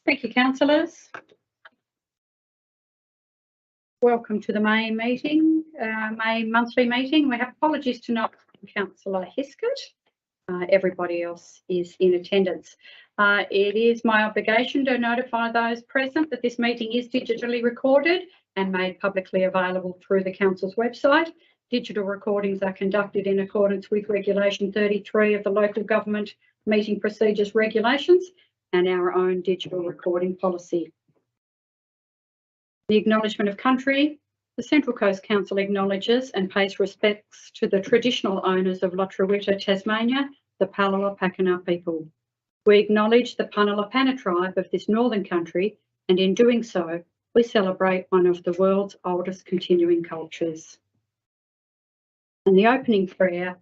Thank you, councillors. Welcome to the May meeting, May monthly meeting. We have apologies to not Councillor Heskett. Everybody else is in attendance. It is my obligation to notify those present that this meeting is digitally recorded and made publicly available through the council's website. Digital recordings are conducted in accordance with Regulation 33 of the Local Government Meeting Procedures Regulations and our own digital recording policy. The acknowledgement of country. The Central Coast Council acknowledges and pays respects to the traditional owners of Lutruwita, Tasmania, the Palawa Pakana people. We acknowledge the Punalapana tribe of this northern country, and in doing so, we celebrate one of the world's oldest continuing cultures. And the opening prayer,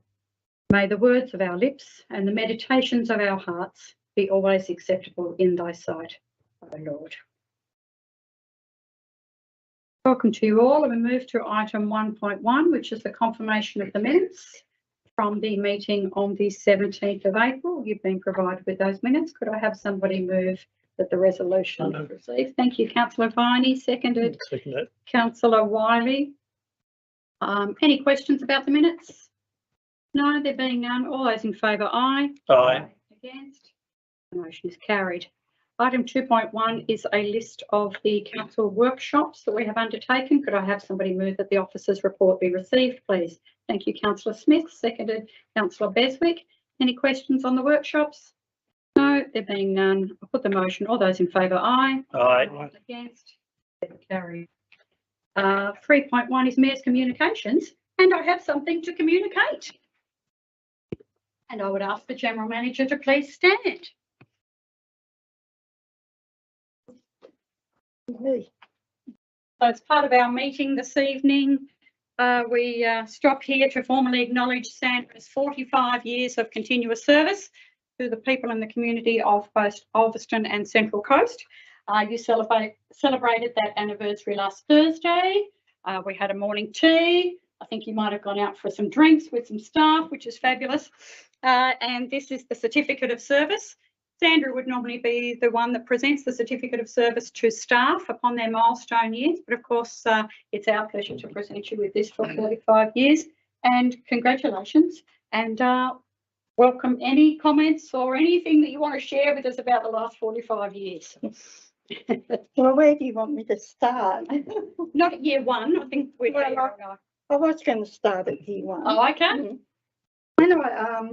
may the words of our lips and the meditations of our hearts be always acceptable in thy sight, O Lord. Welcome to you all, and we move to item 1.1, which is the confirmation of the minutes from the meeting on the 17th of April. You've been provided with those minutes. Could I have somebody move that the resolution is received? Thank you, Councillor Viney. Seconded. Seconded. Councillor Wiley. Any questions about the minutes? No, there being none. All those in favour, aye. Aye. Against? The motion is carried. Item 2.1 is a list of the council workshops that we have undertaken. Could I have somebody move that the officers' report be received, please? Thank you, Councillor Smith. Seconded, Councillor Beswick. Any questions on the workshops? No, there being none. I'll put the motion. All those in favour, aye. Aye. Against? Carried. 3.1 is Mayor's Communications, and I have something to communicate. And I would ask the General Manager to please stand. So as part of our meeting this evening, we stop here to formally acknowledge Sandra's 45 years of continuous service to the people in the community of both Ulverstone and Central Coast. You celebrated that anniversary last Thursday. We had a morning tea. I think you might have gone out for some drinks with some staff, which is fabulous. And this is the certificate of service. Sandra would normally be the one that presents the certificate of service to staff upon their milestone years, but of course it's our pleasure to present you with this for 45 years, and congratulations, and welcome any comments or anything that you want to share with us about the last 45 years. Well, where do you want me to start? Not at year one, I think we're I was going to start at year one. Oh, okay. When I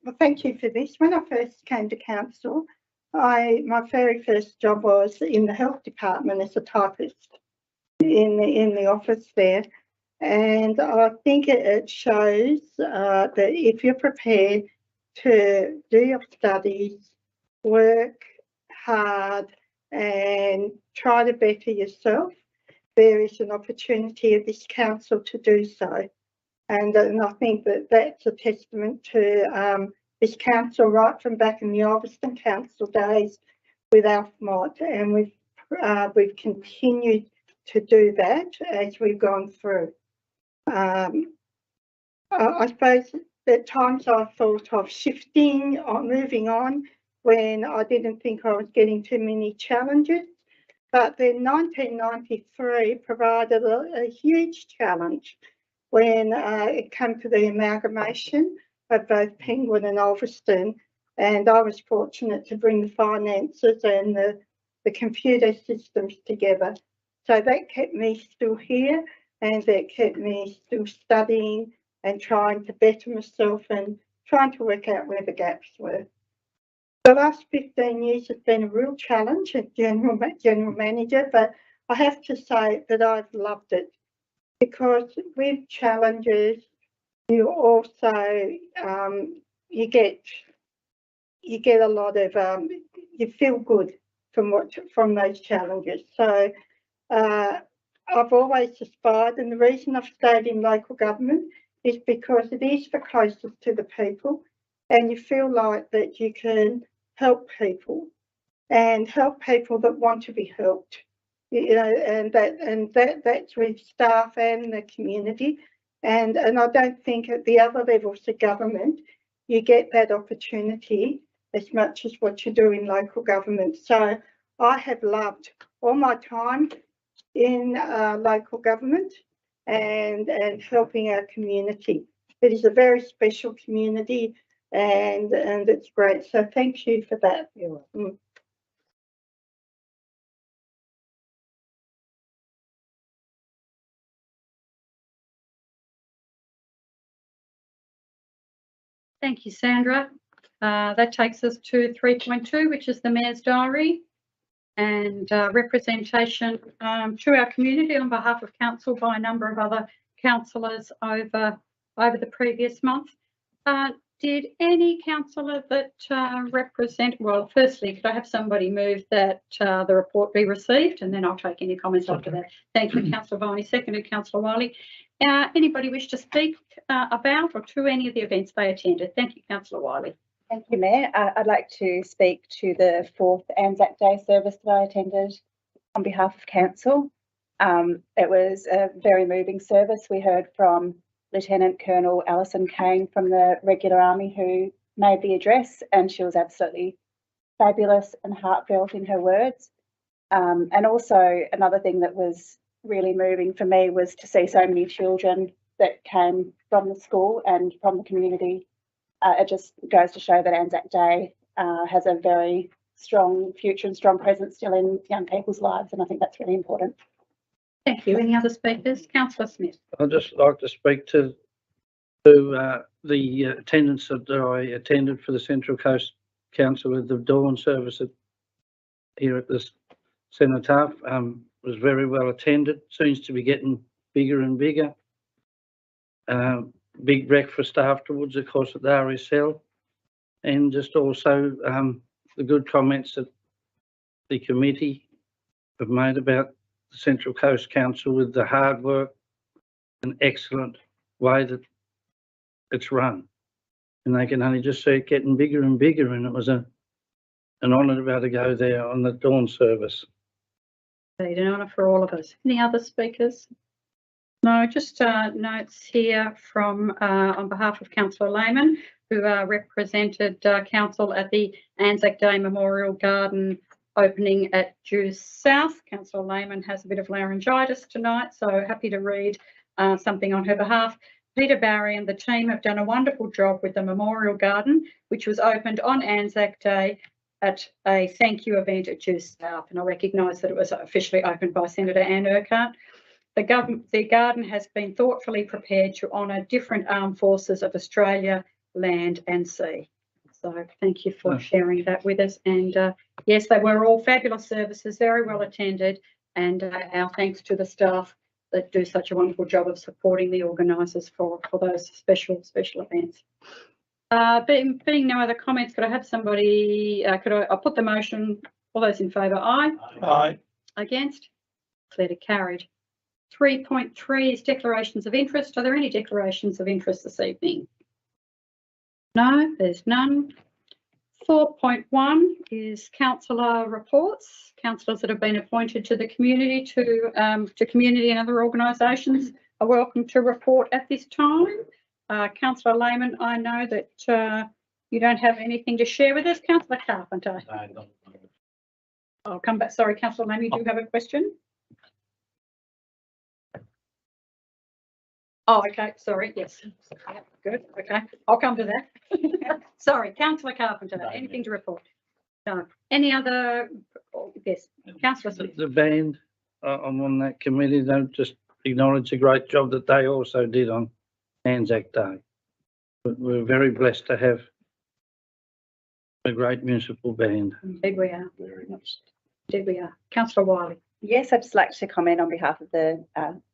well, thank you for this. When I first came to council, my very first job was in the health department as a typist in the office there, and I think it shows that if you're prepared to do your studies, work hard, and try to better yourself, there is an opportunity of this council to do so. And I think that that's a testament to this council right from back in the Ulverstone Council days with Alf Mott, and we've continued to do that as we've gone through. I suppose at times I thought of shifting or moving on when I didn't think I was getting too many challenges, but then 1993 provided a huge challenge when it came to the amalgamation of both Penguin and Ulverstone, and I was fortunate to bring the finances and the computer systems together. So that kept me still here, and that kept me still studying and trying to better myself and trying to work out where the gaps were. The last 15 years has been a real challenge as general manager, but I have to say that I've loved it, because with challenges, you also you get a lot of you feel good from those challenges. So I've always aspired, and the reason I've stayed in local government is because it is the closest to the people, and you feel like that you can help people and help people that want to be helped. You know, and that's with staff and the community. And I don't think at the other levels of government you get that opportunity as much as what you do in local government. So I have loved all my time in local government and helping our community. It is a very special community and it's great. So thank you for that. You're welcome. Thank you, Sandra. That takes us to 3.2, which is the Mayor's Diary and representation to our community on behalf of Council by a number of other councillors over the previous month. Did any councillor that well, firstly, could I have somebody move that the report be received, and then I'll take any comments after that. Thank you, Councillor Viney. Seconded, Councillor Wiley. Anybody wish to speak about or to any of the events they attended? Thank you, Councillor Wiley. Thank you, Mayor. I'd like to speak to the 4th Anzac Day service that I attended on behalf of Council. It was a very moving service. We heard from Lieutenant Colonel Alison Kane from the Regular Army, who made the address, and she was absolutely fabulous and heartfelt in her words. And also another thing that was really moving for me was to see so many children that came from the school and from the community. It just goes to show that Anzac Day has a very strong future and strong presence still in young people's lives, and I think that's really important. Thank you. Any other speakers? Councillor Smith. I'd just like to speak to the attendance that I attended for the Central Coast Council with the dawn service here at this cenotaph. Was very well attended. Seems to be getting bigger and bigger. Big breakfast afterwards, of course, at the RSL, and just also the good comments that the committee have made about the Central Coast Council with the hard work and excellent way that it's run. And they can only just see it getting bigger and bigger, and it was an honour to be able to go there on the dawn service. Indeed, an honour for all of us. Any other speakers? No, just notes here from on behalf of Councillor Lehman, who represented Council at the Anzac Day Memorial Garden opening at Jews South. Councillor Lehman has a bit of laryngitis tonight, so happy to read something on her behalf. Peter Barry and the team have done a wonderful job with the Memorial Garden, which was opened on Anzac Day at a thank you event at Jews South, and I recognise that it was officially opened by Senator Anne Urquhart. The garden has been thoughtfully prepared to honour different armed forces of Australia, land and sea. So thank you for sharing that with us. And yes, they were all fabulous services, very well attended, and our thanks to the staff that do such a wonderful job of supporting the organisers for those special events. Being no other comments, could I have somebody, I'll put the motion, all those in favour, aye? Aye. Against? Declared carried. 3.3 is declarations of interest. Are there any declarations of interest this evening? No, there's none. 4.1 is councillor reports. Councillors that have been appointed to the community, to community and other organisations are welcome to report at this time. Councillor Lehman, I know that you don't have anything to share with us. Councillor Carpenter. No. I'll come back. Sorry, Councillor Lehman, you do have a question? Oh, okay. Sorry. Yes. Yeah, good. Okay. I'll come to that. Sorry, Councillor Carpenter. No, Anything to report? No. Any other? Oh, yes, Councillor Smith. The band, I'm on that committee. Don't just acknowledge the great job that they also did on Anzac Day. But we're very blessed to have a great municipal band. Indeed we are. Very much. Indeed we are. Councillor Wiley. Yes, I'd just like to comment on behalf of the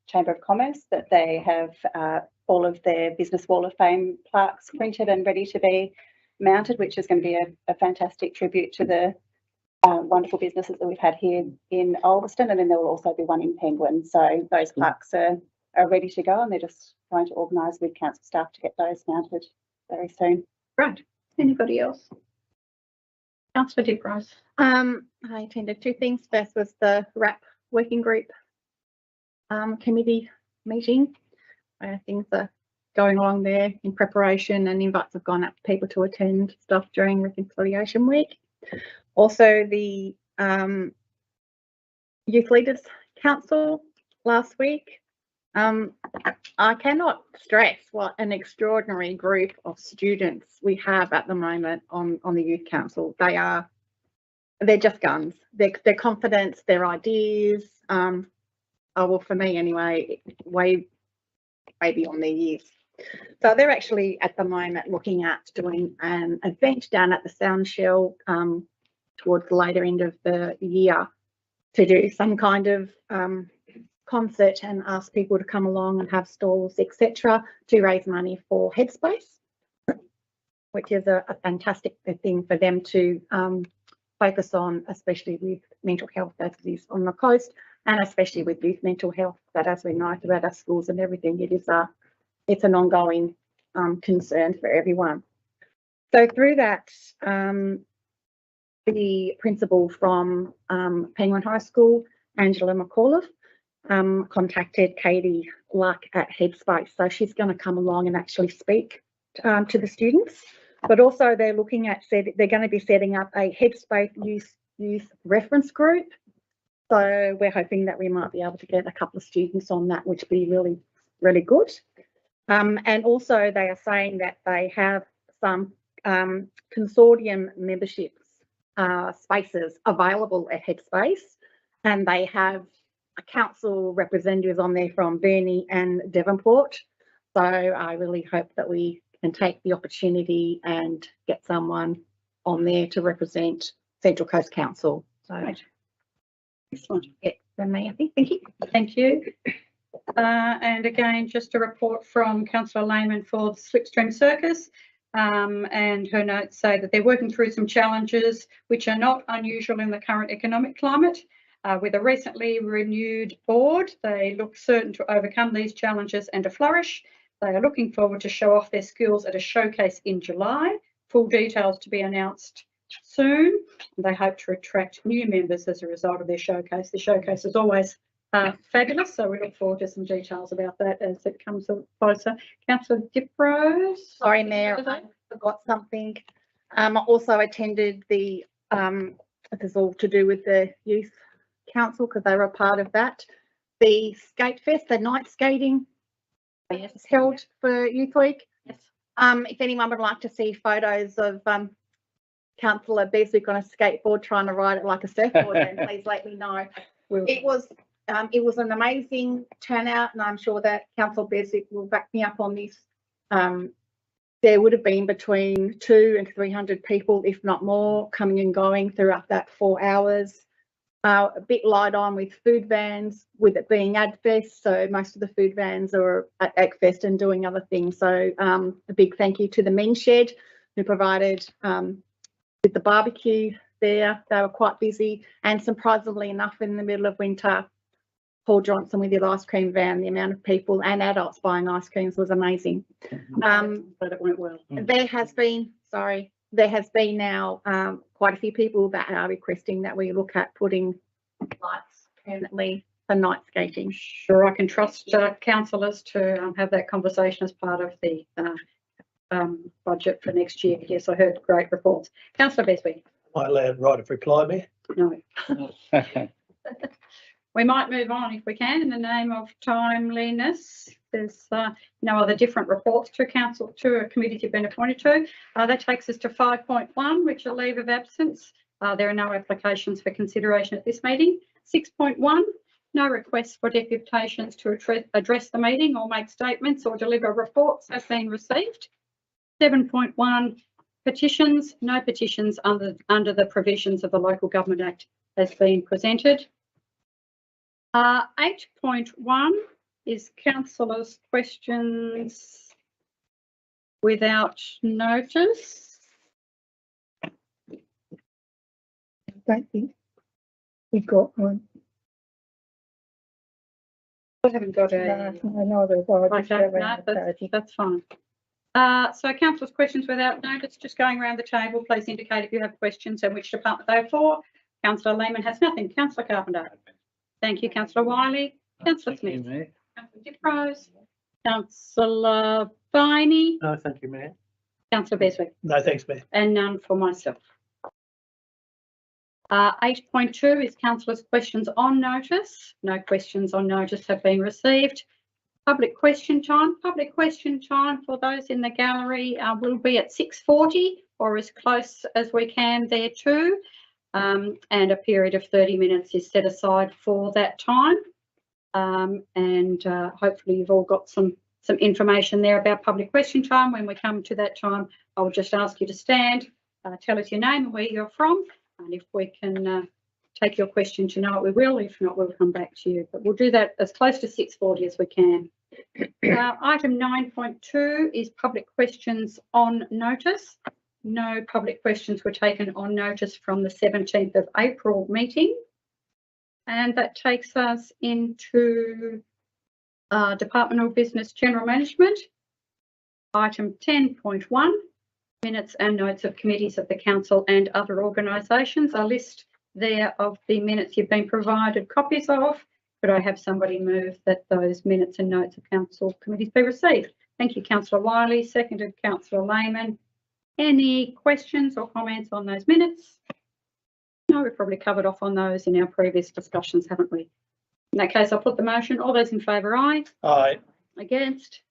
Chamber of Commerce that they have all of their Business Wall of Fame plaques printed and ready to be mounted, which is going to be a fantastic tribute to the wonderful businesses that we've had here in Ulverston, and then there will also be one in Penguin. So those plaques are ready to go, and they're just trying to organise with council staff to get those mounted very soon. Right. Anybody else? Councillor Dick Rose. I attended two things. First was the RAP working group committee meeting. Things are going along there in preparation, and invites have gone out for people to attend stuff during Reconciliation Week. Also, the Youth Leaders Council last week. I cannot stress what an extraordinary group of students we have at the moment on the Youth Council. They're just guns. Their confidence, their ideas, well, for me anyway, way beyond their years. So they're actually at the moment looking at doing an event down at the Sound Shell towards the later end of the year to do some kind of concert and ask people to come along and have stalls, etc., to raise money for Headspace, which is a fantastic thing for them to focus on, especially with mental health as it is on the coast, and especially with youth mental health, that as we know about our schools and everything, it's an ongoing concern for everyone. So through that, the principal from Penguin High School, Angela McAuliffe, contacted Katie Luck at Headspace. So she's going to come along and actually speak to the students, but also they're looking at, they're going to be setting up a Headspace youth reference group. So we're hoping that we might be able to get a couple of students on that, which would be really, really good. And also they are saying that they have some consortium memberships spaces available at Headspace, and they have a council representatives on there from Burnie and Devonport. So I really hope that we can take the opportunity and get someone on there to represent Central Coast Council. So Right. Excellent. yeah, from me, I think. Thank you. Thank you. And again, just a report from Councillor Lehman for the Slipstream Circus. And her notes say that they're working through some challenges which are not unusual in the current economic climate. With a recently renewed board, they look certain to overcome these challenges and to flourish. They are looking forward to show off their skills at a showcase in July. Full details to be announced soon. And they hope to attract new members as a result of their showcase. The showcase is always fabulous, so we look forward to some details about that as it comes closer. Councillor Dipro. Sorry, Mayor, I forgot something. I also attended the, this is all to do with the Youth Council because they were a part of that. The Skate Fest, the night skating, is held for Youth Week. Yes. If anyone would like to see photos of Councillor Beswick on a skateboard trying to ride it like a surfboard, then please let me know. It was an amazing turnout, and I'm sure that Councillor Beswick will back me up on this. There would have been between 200 and 300 people, if not more, coming and going throughout that 4 hours. A bit light on with food vans, with it being AgFest, so most of the food vans are at AgFest and doing other things. So a big thank you to the Men's Shed who provided with the barbecue there. They were quite busy, and surprisingly enough, in the middle of winter, Paul Johnson with your ice cream van, the amount of people and adults buying ice creams was amazing. But it went well. There has been now quite a few people that are requesting that we look at putting lights permanently for night skating. Sure, I can trust councillors to have that conversation as part of the budget for next year. Yes, I heard great reports. Councillor Beswick. Am I allowed right of reply, Mayor? No. We might move on if we can in the name of timeliness. There's no other different reports to a committee you've been appointed to. That takes us to 5.1, which are leave of absence. There are no applications for consideration at this meeting. 6.1, no requests for deputations to address the meeting or make statements or deliver reports has been received. 7.1, petitions, no petitions under the provisions of the Local Government Act has been presented. 8.1 is councillors' questions without notice. I don't think we've got one. I haven't got a. No, there's already Okay, no, that's fine. So councillors' questions without notice, just going around the table, please indicate if you have questions and which department they're for. Councillor Lehman has nothing. Councillor Carpenter. Thank you, Councillor Wiley. Councillor Smith. Councillor Diprose. Councillor Viney, No, thank you, Mayor. Councillor Beswick, No, thanks, Mayor. and none for myself. 8.2 is councillors' questions on notice. No questions on notice have been received. Public question time. Public question time for those in the gallery will be at 6:40 or as close as we can there too. And a period of 30 minutes is set aside for that time. Hopefully you've all got some information there about public question time. When we come to that time, I'll just ask you to stand, tell us your name and where you're from. And if we can take your question tonight, we will. If not, we'll come back to you. But we'll do that as close to 6:40 as we can. Item 9.2 is public questions on notice. No public questions were taken on notice from the 17th of April meeting. And that takes us into Departmental Business General Management. Item 10.1. Minutes and notes of committees of the council and other organisations. A list there of the minutes you've been provided copies of. Could I have somebody move that those minutes and notes of council committees be received? Thank you, Councillor Wiley. Seconded, Councillor Lehman. Any questions or comments on those minutes? No, we've probably covered off on those in our previous discussions, haven't we? In that case, I'll put the motion. All those in favour, aye. Aye. Against?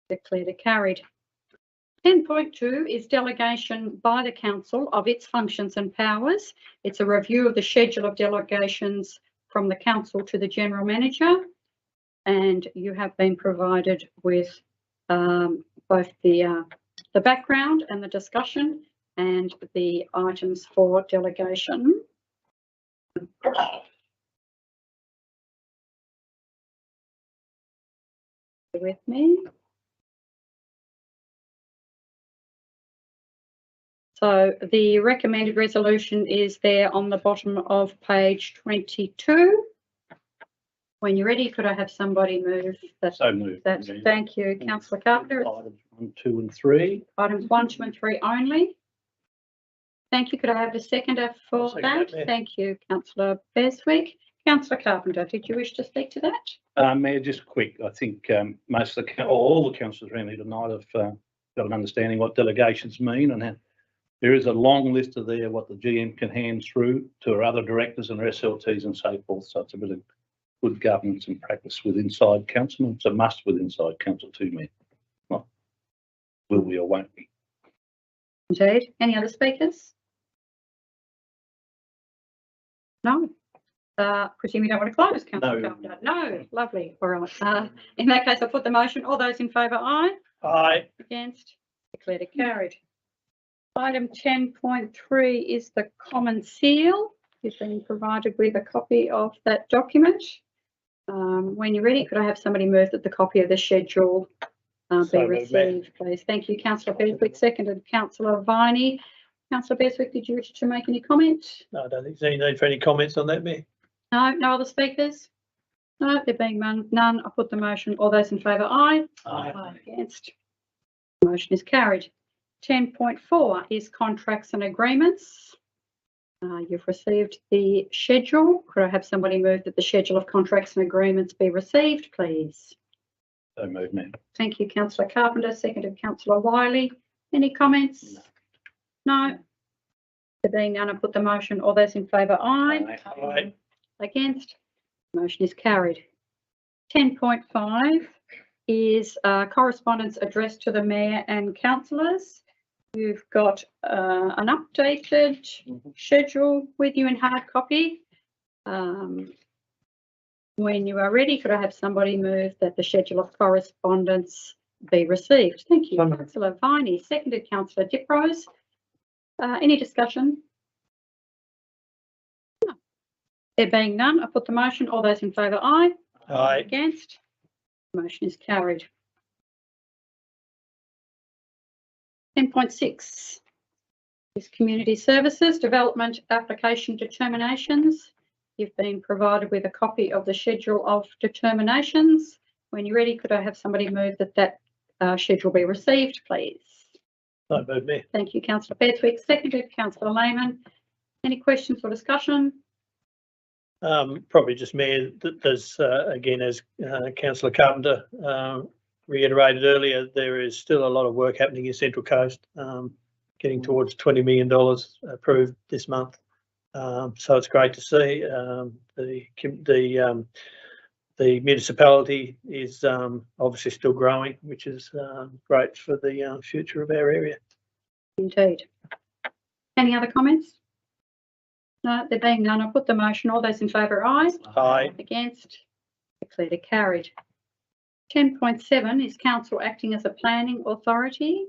Declared carried. 10.2 is delegation by the council of its functions and powers. It's a review of the schedule of delegations from the council to the general manager, and you have been provided with both the background and the discussion and the items for delegation. Bear with me. So the recommended resolution is there on the bottom of page 22. When you're ready, could I have somebody move that? So moved. Thank you, Councillor Carpenter. Items 1, 2 and 3. Items 1, 2 and 3 only. Thank you. Could I have a seconder for Second that? that, Mayor. Thank you, Councillor Beswick. Councillor Carpenter, did you wish to speak to that? Mayor, just quick, I think most of the, all the councillors around here tonight have got an understanding what delegations mean, and there is a long list of there what the GM can hand through to our other directors and our SLTs and so forth. So it's a bit of good governance and practice with inside council. It's a must with inside council to me. Not will we or won't we. Indeed. Any other speakers? No. Presume you don't want to close, Councillor No. Carpenter? No. Lovely. All right. In that case, I'll put the motion. All those in favour, aye. Aye. Against? Declared carried. Item 10.3 is the common seal. You've been provided with a copy of that document. When you're ready, could I have somebody move that the copy of the schedule be So moved, Mayor. received, please? Thank you, Councillor Beswick. Seconded, Councillor Viney. Councillor Beswick, did you wish to make any comment? No, I don't think there's any need for any comments on that, Mayor. No other speakers? No, there being none, I'll put the motion. All those in favour, aye. Aye. Against? Motion is carried. 10.4 is contracts and agreements. You've received the schedule. Could I have somebody move that the schedule of contracts and agreements be received, please? So moved, Mayor. Thank you, Councillor Carpenter. Seconded, Councillor Wiley. Any comments? No. There being none, I put the motion. All those in favour, aye. Aye. Against? Motion is carried. 10.5 is correspondence addressed to the Mayor and councillors. You've got an updated schedule with you in hard copy. When you are ready, could I have somebody move that the schedule of correspondence be received? Thank you, So moved. Councillor Viney. Seconded, Councillor Diprose. Any discussion? No. There being none, I put the motion. All those in favour, aye. Aye. Against? Motion is carried. 10.6 is community services, development application determinations. You've been provided with a copy of the schedule of determinations. When you're ready, could I have somebody move that schedule be received, please? So moved, Mayor. Thank you, Councillor Beswick. Seconded, Councillor Lehman. Any questions or discussion? Probably just, Mayor, that there's, again, as Councillor Carpenter reiterated earlier, there is still a lot of work happening in Central Coast, getting towards $20 million approved this month. So it's great to see. The municipality is obviously still growing, which is great for the future of our area. Indeed. Any other comments? No, there being none, I'll put the motion. All those in favour, aye. Aye. Against? Declared carried. 10.7 is council acting as a planning authority.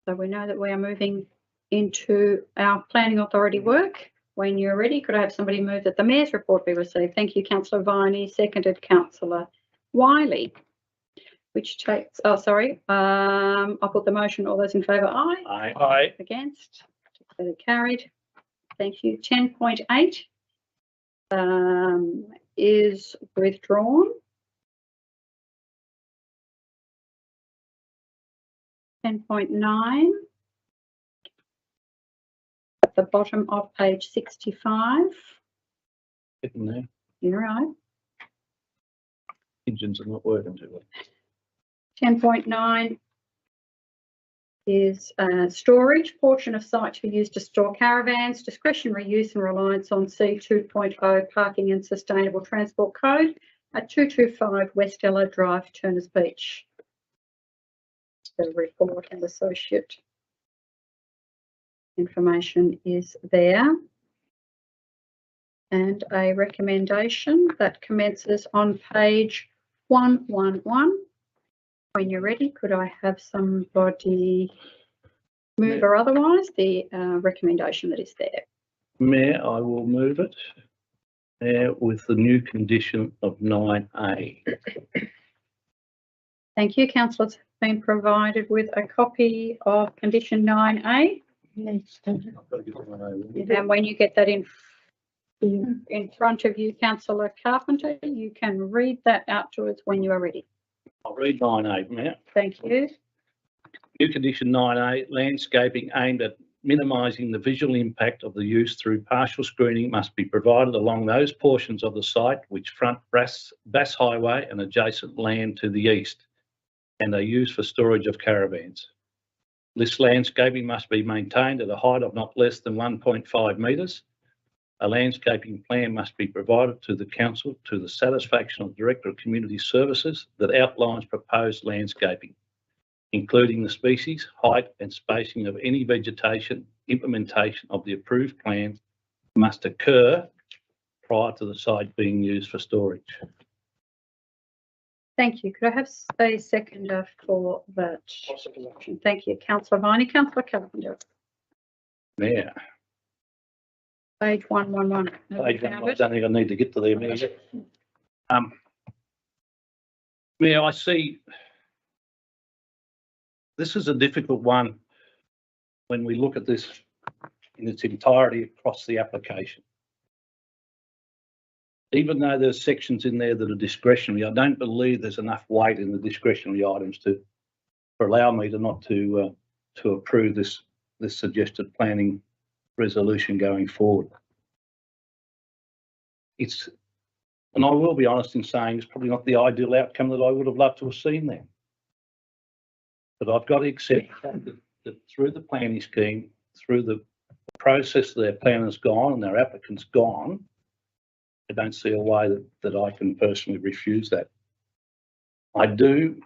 So we know that we are moving into our planning authority work. When you're ready, could I have somebody move that the Mayor's report be received? Thank you, Councillor Viney, seconded Councillor Wiley. Which takes, oh, sorry, I'll put the motion. All those in favour, aye. Aye. Aye. Against? Declared carried. Thank you. 10.8 is withdrawn. 10.9 at the bottom of page 65. Getting there. You're right. Engines are not working too well. 10.9 is storage, portion of site to be used to store caravans, discretionary use and reliance on C2.0 parking and sustainable transport code at 225 West Ella Drive, Turners Beach. The report and associate information is there. And a recommendation that commences on page 111. When you're ready, could I have somebody move or otherwise the recommendation that is there? Mayor, I will move it with the new condition of 9A. Thank you. Councillors have been provided with a copy of condition 9A. And when you get that in front of you, Councillor Carpenter, you can read that out to us when you are ready. I'll read 9A, Mayor. Thank you. New condition 9A, landscaping aimed at minimising the visual impact of the use through partial screening must be provided along those portions of the site which front Bass Highway and adjacent land to the east and are used for storage of caravans. This landscaping must be maintained at a height of not less than 1.5 metres. A landscaping plan must be provided to the council to the satisfaction of the Director of Community Services that outlines proposed landscaping, including the species, height and spacing of any vegetation. Implementation of the approved plan must occur prior to the site being used for storage. Thank you. Could I have a seconder for that? Thank you, Councillor Viney. Councillor Carpenter. Mayor. Page 111. I don't think I need to get to there, Mayor. Mayor, I see this is a difficult one when we look at this in its entirety across the application. Even though there's sections in there that are discretionary, I don't believe there's enough weight in the discretionary items to allow me to not to approve this suggested planning resolution going forward. And I will be honest in saying it's probably not the ideal outcome that I would have loved to have seen there. But I've got to accept that through the planning scheme, through the process their plan has gone and their applicant's gone, I don't see a way that I can personally refuse that. I do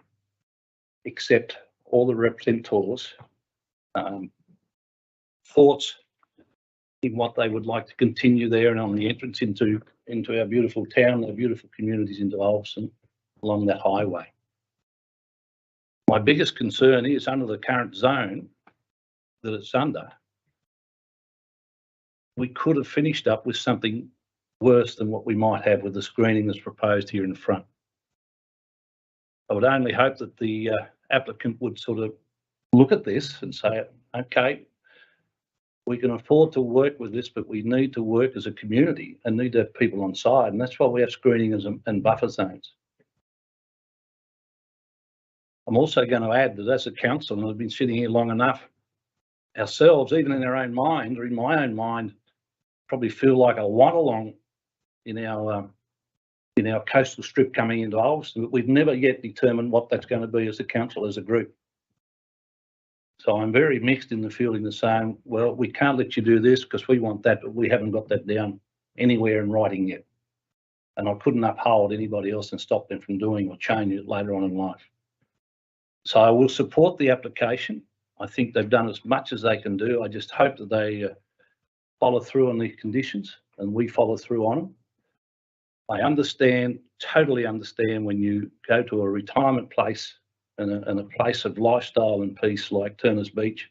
accept all the representatives' thoughts in what they would like to continue there and on the entrance into our beautiful town, our beautiful communities into Olsen along that highway. My biggest concern is under the current zone that it's under, we could have finished up with something worse than what we might have with the screening that's proposed here in front. I would only hope that the applicant would sort of look at this and say, okay, we can afford to work with this, but we need to work as a community and need to have people on side. And that's why we have screening and buffer zones. I'm also going to add that as a council, and I've been sitting here long enough, ourselves, even in our own mind or in my own mind, probably feel like a one along in our in our coastal strip coming into Ulverstone, but we've never yet determined what that's going to be as a council, as a group. So I'm very mixed in the feeling of saying, well, we can't let you do this because we want that, but we haven't got that down anywhere in writing yet. And I couldn't uphold anybody else and stop them from doing or changing it later on in life. So I will support the application. I think they've done as much as they can do. I just hope that they follow through on the conditions and we follow through on them. I understand, totally understand, when you go to a retirement place and a place of lifestyle and peace like Turners Beach,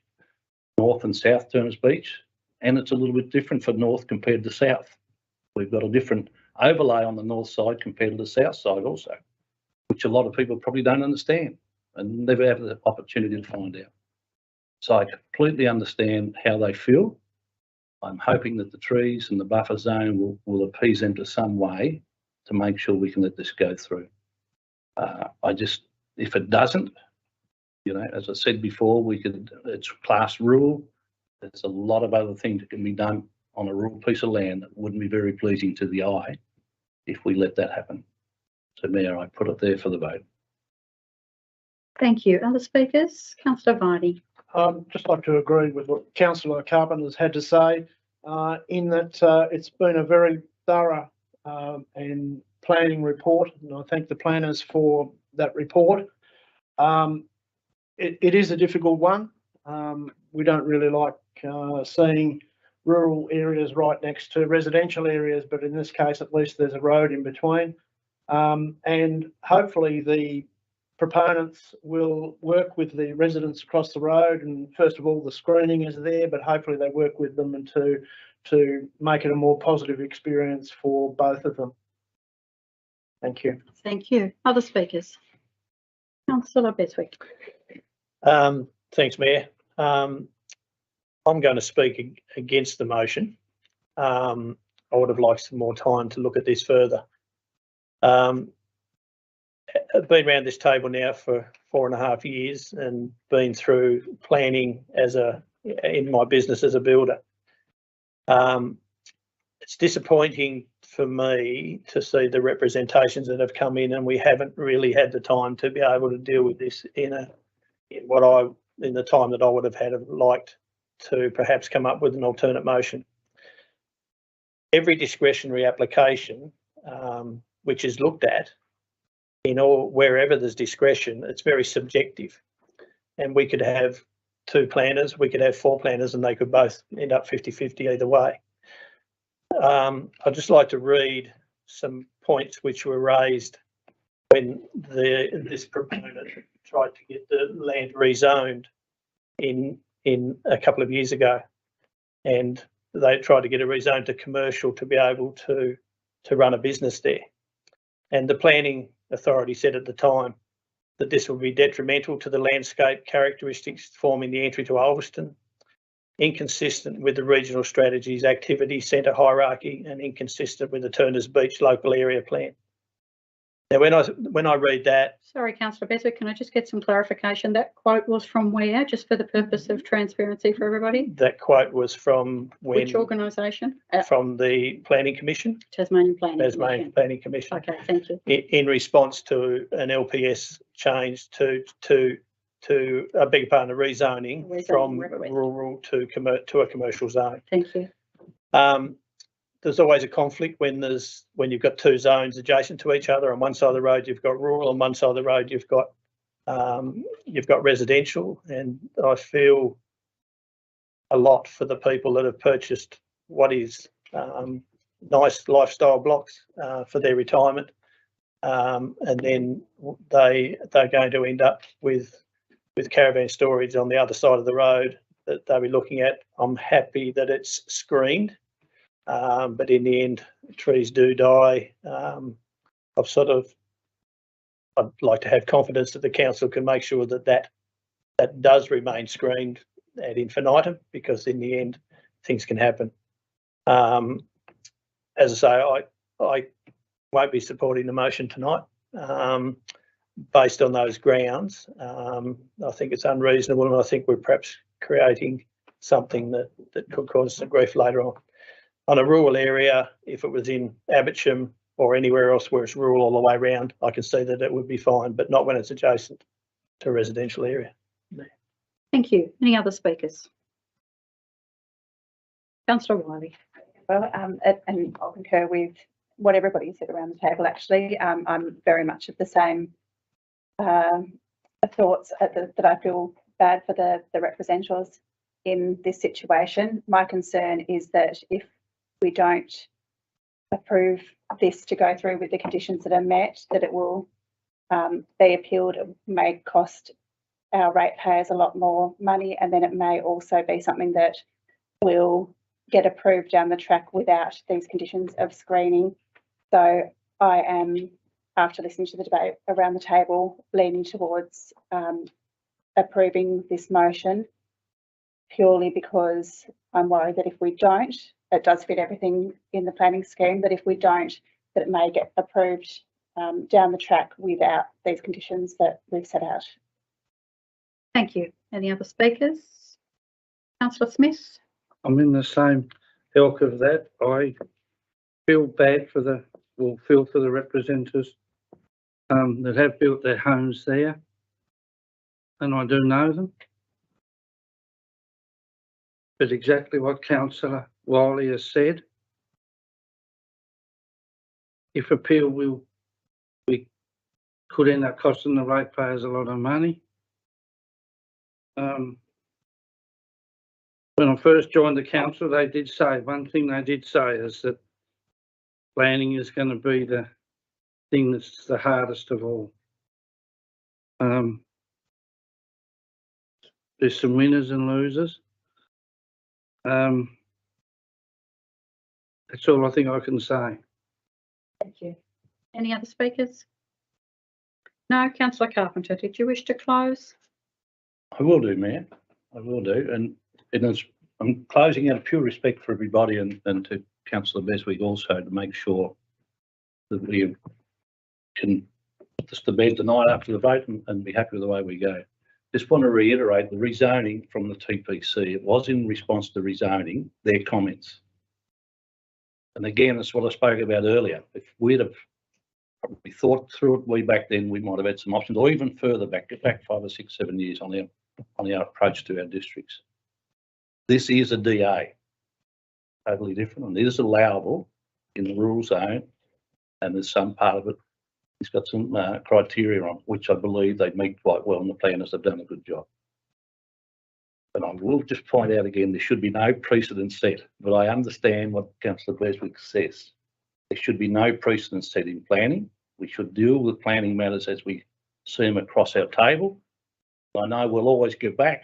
North and South Turners Beach, and it's a little bit different for North compared to South. We've got a different overlay on the north side compared to the south side also, which a lot of people probably don't understand and never have the opportunity to find out. So I completely understand how they feel. I'm hoping that the trees and the buffer zone will appease them to some way to make sure we can let this go through. If it doesn't, you know, as I said before, it's class rural. There's a lot of other things that can be done on a rural piece of land that wouldn't be very pleasing to the eye if we let that happen. So Mayor, I put it there for the vote. Thank you. Other speakers? Councillor Viney. Just like to agree with what Councillor Carpenter's had to say, in that it's been a very thorough and planning report, and I thank the planners for that report. It is a difficult one. We don't really like seeing rural areas right next to residential areas, but in this case, at least there's a road in between. And hopefully the proponents will work with the residents across the road, and first of all, the screening is there, but hopefully they work with them and to make it a more positive experience for both of them. Thank you. Thank you. Other speakers? Councillor Beswick. Thanks, Mayor. I'm going to speak against the motion. I would have liked some more time to look at this further. I've been around this table now for 4.5 years and been through planning in my business as a builder. It's disappointing for me to see the representations that have come in, and we haven't really had the time to be able to deal with this in the time that I would have liked to perhaps come up with an alternate motion. Every discretionary application which is looked at, wherever there's discretion, it's very subjective, and we could have 2 planners, we could have 4 planners, and they could both end up 50-50 either way. I'd just like to read some points which were raised when this proponent tried to get the land rezoned in a couple of years ago, and they tried to get it rezoned to commercial to be able to run a business there. And the planning authority said at the time that this would be detrimental to the landscape characteristics forming the entry to Ulverstone, inconsistent with the regional strategy's activity centre hierarchy, and inconsistent with the Turners Beach local area plan. Now, when I read that, Sorry, Councillor Beswick, can I just get some clarification? That quote was from where, just for the purpose of transparency for everybody? that quote was from Which organisation? from the Planning Commission, Tasmanian Planning Tasmanian Commission. Planning Commission, Okay, thank you. in response to an LPS change to a big part of rezoning Rezoning, from River West. rural to a commercial zone. Thank you. There's always a conflict when you've got 2 zones adjacent to each other. On one side of the road you've got rural, on one side of the road you've got residential, and I feel a lot for the people that have purchased what is nice lifestyle blocks for their retirement, and then they're going to end up with caravan storage on the other side of the road that they'll be looking at. I'm happy that it's screened. But in the end, trees do die. I'd like to have confidence that the council can make sure that does remain screened ad infinitum, because in the end, things can happen. As I say, I won't be supporting the motion tonight based on those grounds. I think it's unreasonable, and I think we're perhaps creating something that could cause some grief later on. On a rural area, if it was in Abersham, or anywhere else where it's rural all the way around, I can see that it would be fine, but not when it's adjacent to a residential area. Thank you. Any other speakers? Councillor Wiley. Well, and I'll concur with what everybody said around the table. Actually, I'm very much of the same thoughts that I feel bad for the representatives in this situation. My concern is that if we don't approve this to go through with the conditions that are met, that it will be appealed. It may cost our ratepayers a lot more money, and then it may also be something that will get approved down the track without these conditions of screening. So I am, after listening to the debate around the table, leaning towards approving this motion, purely because I'm worried that if we don't, it does fit everything in the planning scheme, that if we don't, that it may get approved down the track without these conditions that we've set out. Thank you. Any other speakers? Councillor Smith? I'm in the same ilk of that. I feel bad for the, well, feel for the representatives that have built their homes there, and I do know them. But exactly what Councillor Wiley has said, if appeal we could end up costing the ratepayers a lot of money. When I first joined the council, they did say, one thing they did say is that planning is going to be the thing that's the hardest of all. There's some winners and losers. That's all I think I can say. Thank you. Any other speakers? No. Councillor Carpenter, did you wish to close? I will do, Mayor. I will do. And I'm closing out of pure respect for everybody and to Councillor Beswick also, to make sure that we can put this to bed tonight after the vote and be happy with the way we go. Just want to reiterate the rezoning from the TPC. It was in response to rezoning, their comments. And again, that's what I spoke about earlier. If we'd have probably thought through it way back then, we might have had some options, or even further back, get back 5 or 6, 7 years on our approach to our districts. This is a DA, totally different, and it is allowable in the rural zone, and there's some part of it, it's got some criteria on which I believe they meet quite well, and the planners have done a good job. But I will just point out again, there should be no precedent set, but I understand what Councillor Beswick says. There should be no precedent set in planning. We should deal with planning matters as we see them across our table. I know we'll always go back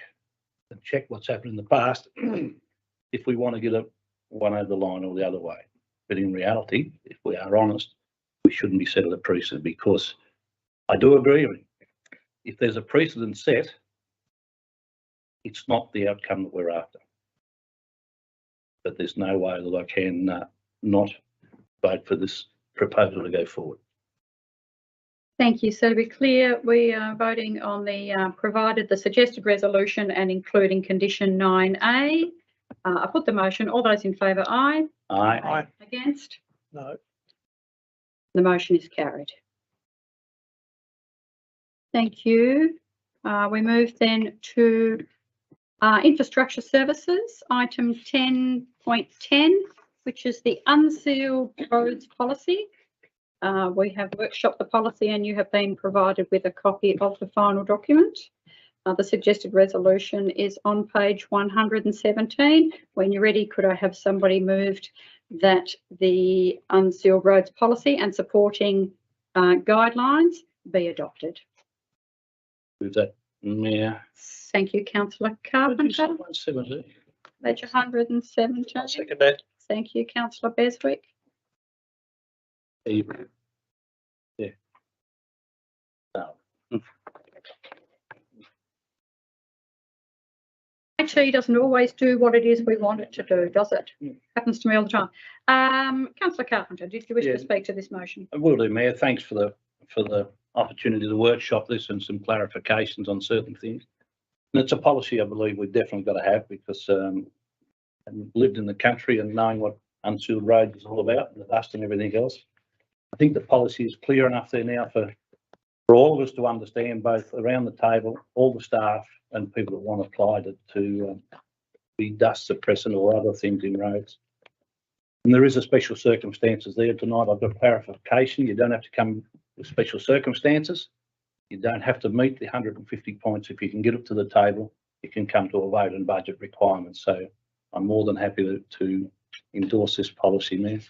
and check what's happened in the past if we want to get one over the line or the other way. But in reality, if we are honest, we shouldn't be set at a precedent, because I do agree with you. If there's a precedent set, it's not the outcome that we're after. But there's no way that I can not vote for this proposal to go forward. Thank you. So to be clear, we are voting on the provided the suggested resolution and including condition 9A. I put the motion. All those in favour, aye. Aye. Aye. Against? No. The motion is carried. Thank you. We move then to infrastructure services, item 10.10, which is the unsealed roads policy. We have workshopped the policy and you have been provided with a copy of the final document. The suggested resolution is on page 117. When you're ready, could I have somebody moved that the unsealed roads policy and supporting guidelines be adopted? With that, Mayor. Thank you, Councillor Carpenter. 117. Page 117. I'll second that. Thank you, Councillor Beswick. Even. Yeah. No. IT doesn't always do what it is we want it to do, does it? Happens to me all the time. Councillor Carpenter, did you wish to speak to this motion? I will do, Mayor. Thanks for the opportunity to workshop this and some clarifications on certain things. And it's a policy I believe we've definitely got to have, because I've lived in the country and knowing what unsealed roads is all about, and the dust and everything else. I think the policy is clear enough there now for all of us to understand, both around the table, all the staff and people that want to apply to be dust suppressant or other things in roads. And there is a special circumstances there tonight. I've got clarification. You don't have to come with special circumstances. You don't have to meet the 150 points. If you can get up to the table, you can come to a vote and budget requirements. So I'm more than happy to endorse this policy, Mayor.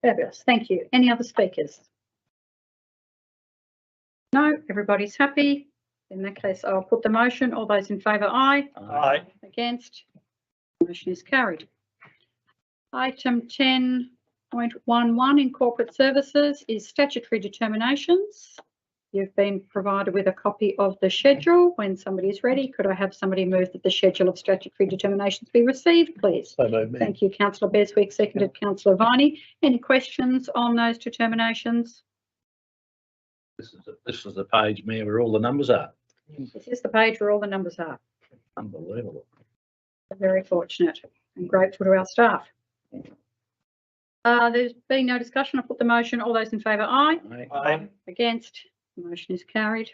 Fabulous, thank you. Any other speakers? No, everybody's happy. In that case, I'll put the motion. All those in favour, aye. Aye. Against? Motion is carried. Item 10.11 in corporate services is statutory determinations. You've been provided with a copy of the schedule. When somebody is ready, could I have somebody move that the schedule of statutory determinations be received, please? So moved, Mayor. Thank you, councillor Beswick, seconded councillor Viney. Any questions on those determinations? This is the page, Mayor, where all the numbers are. This is the page where all the numbers are. Unbelievable. Very fortunate and grateful to our staff. There's been no discussion. I'll put the motion. All those in favour, aye. Aye. Against? The motion is carried.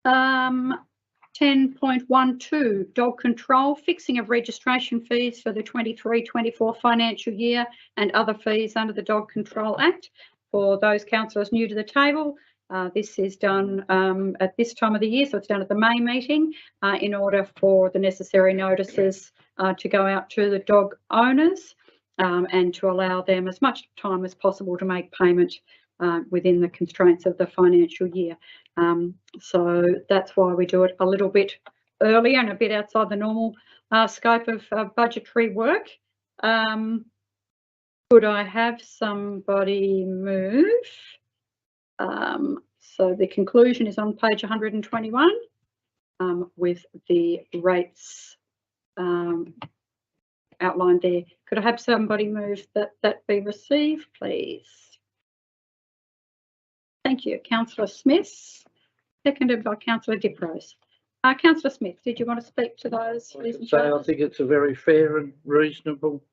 10.12, dog control, fixing of registration fees for the 23-24 financial year and other fees under the Dog Control Act. For those councillors new to the table, this is done at this time of the year, so it's done at the May meeting in order for the necessary notices to go out to the dog owners and to allow them as much time as possible to make payment within the constraints of the financial year. So that's why we do it a little bit earlier and a bit outside the normal scope of budgetary work. Could I have somebody move? So the conclusion is on page 121 with the rates outlined there. Could I have somebody move that be received, please? Thank you. Councillor Smith, seconded by Councillor Diprose. Councillor Smith, did you want to speak to those? So I think it's a very fair and reasonable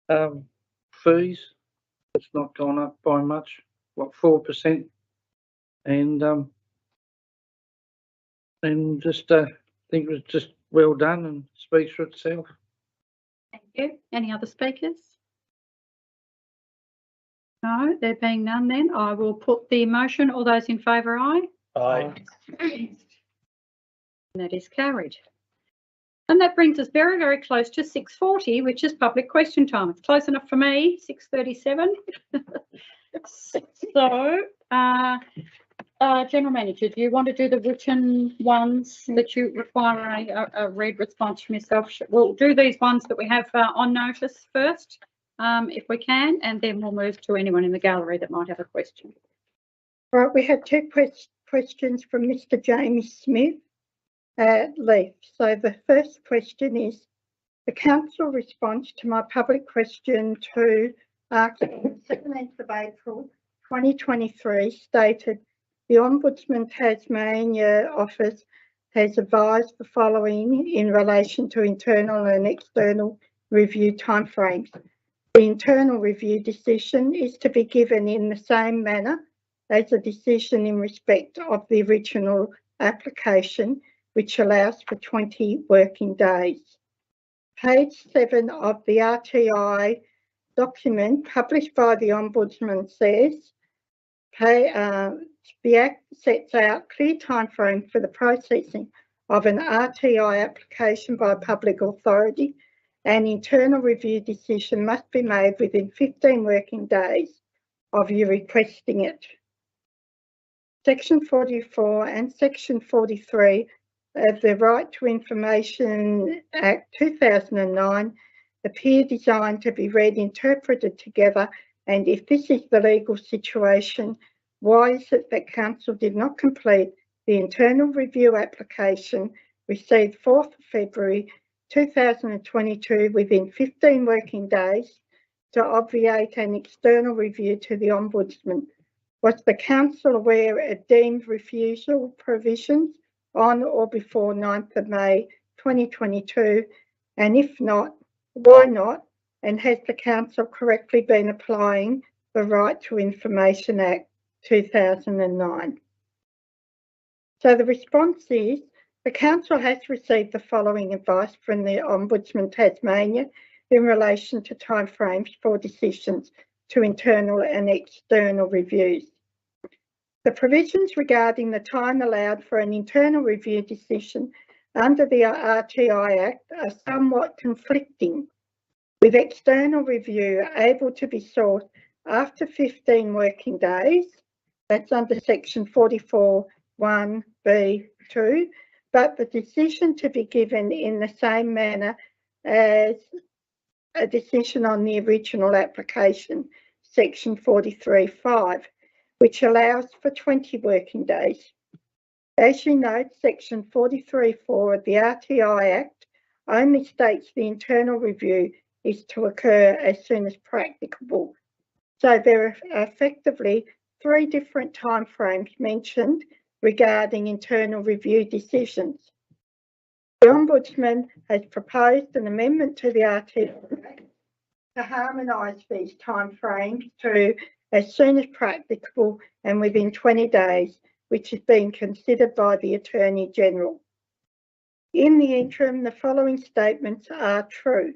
fees. It's not gone up by much, what, 4%, and just think it was just well done and speaks for itself. Thank you. Any other speakers? No, there being none, then I will put the motion. All those in favour, aye. Aye. And that is carried. And that brings us very, very close to 6:40, which is public question time. It's close enough for me, 6:37. So, General Manager, do you want to do the written ones that you require a read response from yourself? We'll do these ones that we have on notice first, if we can, and then we'll move to anyone in the gallery that might have a question. Right, we have two questions from Mr. Jamie Smith at Leaf. So the first question is, the council response to my public question to the 17th of April 2023 stated the Ombudsman Tasmania office has advised the following in relation to internal and external review timeframes. The internal review decision is to be given in the same manner as a decision in respect of the original application, which allows for 20 working days. Page 7 of the RTI document published by the Ombudsman says, the Act sets out clear timeframe for the processing of an RTI application by a public authority. An internal review decision must be made within 15 working days of you requesting it. Section 44 and Section 43 of the Right to Information Act 2009 appear designed to be read interpreted together, and if this is the legal situation, why is it that Council did not complete the internal review application received 4th of February 2022 within 15 working days to obviate an external review to the Ombudsman? Was the Council aware of deemed refusal provisions on or before 9th of May 2022? And if not, why not? And has the Council correctly been applying the Right to Information Act 2009. So the response is, the Council has received the following advice from the Ombudsman Tasmania in relation to timeframes for decisions to internal and external reviews. The provisions regarding the time allowed for an internal review decision under the RTI Act are somewhat conflicting, with external review able to be sought after 15 working days, that's under section 44(1)(b)(2), but the decision to be given in the same manner as a decision on the original application, section 43(5), which allows for 20 working days. As you note, section 43(4) of the RTI Act only states the internal review is to occur as soon as practicable. So there are effectively 3 different timeframes mentioned regarding internal review decisions. The Ombudsman has proposed an amendment to the RTI Act to harmonise these timeframes to as soon as practicable and within 20 days, which is being considered by the Attorney-General. In the interim, the following statements are true.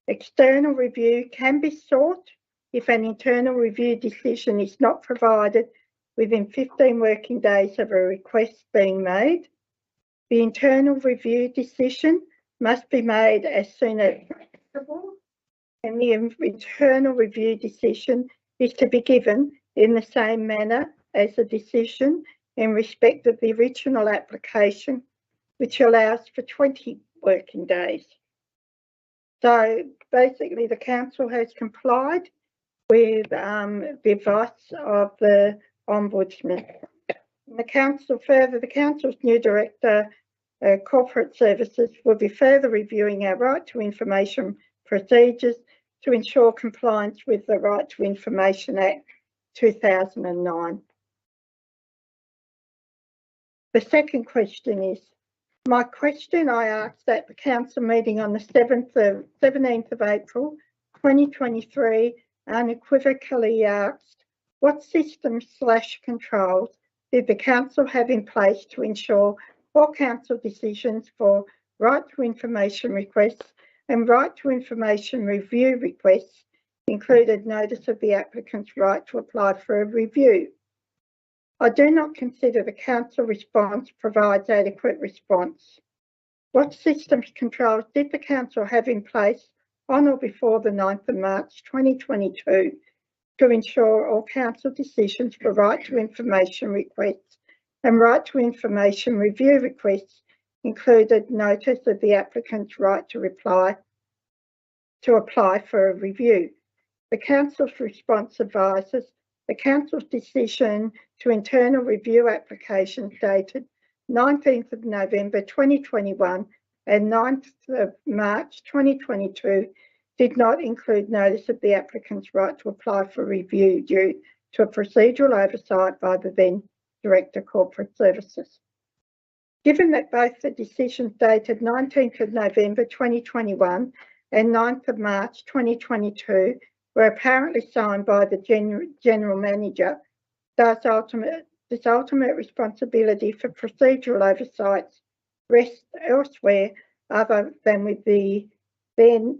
External review can be sought if an internal review decision is not provided within 15 working days of a request being made. The internal review decision must be made as soon as practicable, and the internal review decision is to be given in the same manner as the decision in respect of the original application, which allows for 20 working days. So basically the Council has complied with the advice of the Ombudsman. The Council's new Director, Corporate Services, will be further reviewing our Right to Information procedures to ensure compliance with the Right to Information Act 2009. The second question is, my question I asked at the Council meeting on the 17th of April 2023 unequivocally asked, what systems/controls did the Council have in place to ensure all Council decisions for Right to Information requests and Right to Information review requests included notice of the applicant's right to apply for a review? I do not consider the Council response provides adequate response. What systems controls did the Council have in place on or before the 9th of March 2022 to ensure all Council decisions for Right to Information requests and Right to Information review requests included notice of the applicant's right to apply for a review? The Council's response advises the Council's decision to internal review applications dated 19th of November 2021 and 9th of March 2022 did not include notice of the applicant's right to apply for review due to a procedural oversight by the then Director Corporate Services. Given that both the decisions dated 19th of November 2021 and 9th of March 2022 were apparently signed by the General Manager, this ultimate responsibility for procedural oversights rests elsewhere other than with the then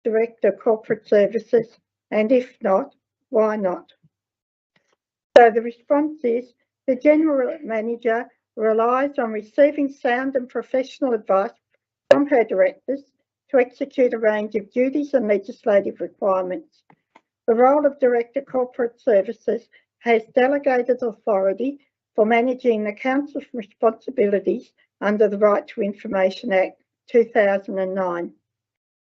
Director Corporate Services, and if not, why not? So the response is the General Manager relies on receiving sound and professional advice from her directors to execute a range of duties and legislative requirements. The role of Director Corporate Services has delegated authority for managing the Council's responsibilities under the Right to Information Act 2009.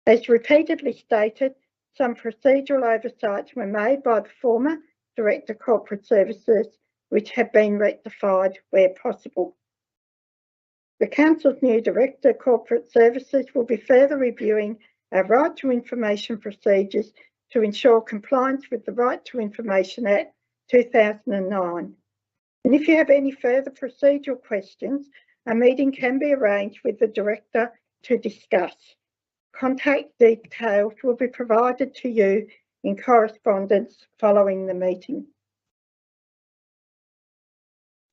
As repeatedly stated, some procedural oversights were made by the former Director Corporate Services, which have been rectified where possible. The Council's new Director Corporate Services will be further reviewing our Right to Information procedures to ensure compliance with the Right to Information Act 2009. And if you have any further procedural questions, a meeting can be arranged with the Director to discuss. Contact details will be provided to you in correspondence following the meeting.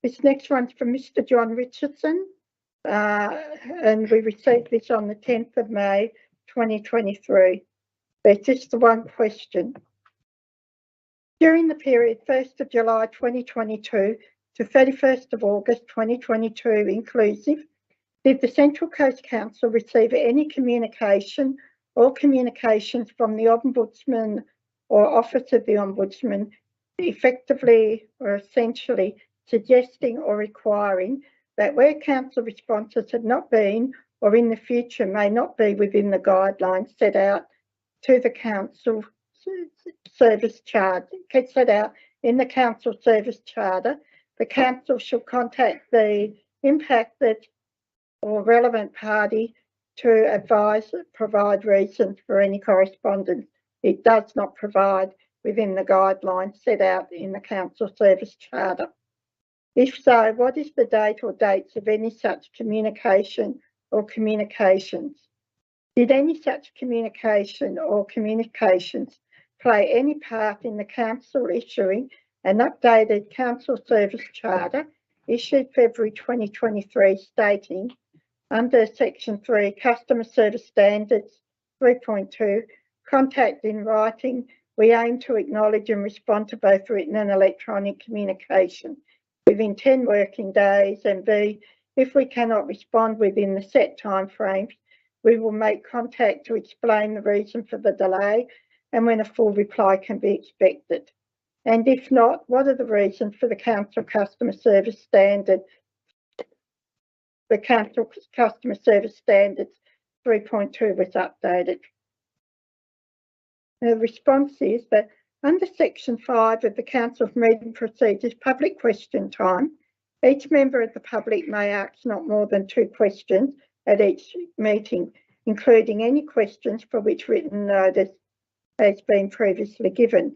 This next one's from Mr. John Richardson, and we received this on the 10th of May 2023. There's just the one question. During the period 1st of July 2022 to 31st of August 2022 inclusive, did the Central Coast Council receive any communication or communications from the Ombudsman or Office of the Ombudsman effectively or essentially suggesting or requiring that where council responses have not been or in the future may not be within the guidelines set out to the council service charter, set out in the council service charter, the council shall contact the impacted or relevant party to advise, provide reasons for any correspondence it does not provide within the guidelines set out in the council service charter. If so, what is the date or dates of any such communication or communications? Did any such communication or communications play any part in the council issuing an updated council service charter issued February 2023 stating under section 3 customer service standards 3.2 contact in writing, we aim to acknowledge and respond to both written and electronic communication within 10 working days, and B, if we cannot respond within the set time frames, we will make contact to explain the reason for the delay and when a full reply can be expected. And if not, what are the reasons for the council customer service standard? The council customer service standards 3.2 was updated. The response is that under section 5 of the council's meeting procedures, public question time, each member of the public may ask not more than 2 questions at each meeting, including any questions for which written notice has been previously given.